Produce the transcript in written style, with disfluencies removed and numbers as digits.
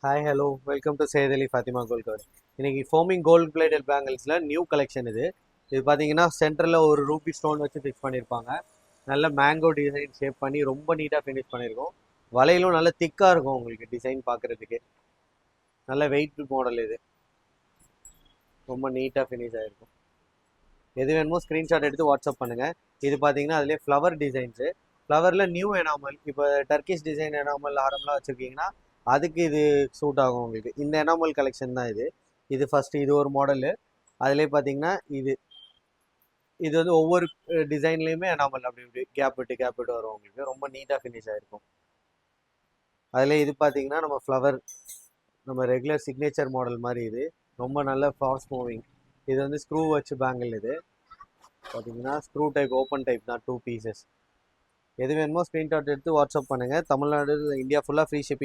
Hi hello welcome to Syed Ali Fathima gold cover. இன்னைக்கு forming gold plated பேங்கிள்ஸில் new collection இது பார்த்தீங்கன்னா சென்டரில் ஒரு ரூபி ஸ்டோன் வச்சு ஃபிக்ஸ் பண்ணியிருப்பாங்க. நல்ல மேங்கோ டிசைன் ஷேப் பண்ணி ரொம்ப நீட்டாக ஃபினிஷ் பண்ணியிருக்கோம். வலையிலும் நல்ல திக்காக இருக்கும் உங்களுக்கு டிசைன் பார்க்குறதுக்கு. நல்ல வெயிட் மாடல் இது, ரொம்ப நீட்டாக ஃபினிஷ் ஆகிருக்கும். எது வேணுமோ ஸ்க்ரீன்ஷாட் எடுத்து வாட்ஸ்அப் பண்ணுங்கள். இது பார்த்தீங்கன்னா அதிலே ஃப்ளவர் டிசைன்ஸு, ஃப்ளவரில் நியூ எனாமல். இப்போ டர்க்கிஷ் டிசைன் எனாமல் ஆரம்லாம் வச்சுருக்கீங்கன்னா அதுக்கு இது சூட் ஆகும் உங்களுக்கு. இந்த எனாமல் கலெக்ஷன் தான் இது. இது ஃபஸ்ட்டு இது ஒரு மாடலு. அதிலே பார்த்தீங்கன்னா இது இது வந்து ஒவ்வொரு டிசைன்லேயுமே எனாமல் அப்படி இப்படி கேப் விட்டு வரும் உங்களுக்கு. ரொம்ப நீட்டாக ஃபினிஷ் ஆகிருக்கும். அதில் இது பார்த்தீங்கன்னா நம்ம ரெகுலர் சிக்னேச்சர் மாடல் மாதிரி இது. ரொம்ப நல்ல ஃபாஸ்ட் மூவிங். இது வந்து ஸ்க்ரூ வச்சு பேங்கிள். இது பார்த்தீங்கன்னா ஸ்க்ரூ டைப், ஓப்பன் டைப் தான், 2 பீசஸ். எது வேணுமோ ஸ்க்ரீன்ஷாட் எடுத்து வாட்ஸ்அப் பண்ணுங்கள். தமிழ்நாடு, இந்தியா ஃபுல்லாக ஃப்ரீ ஷிப்பிங்.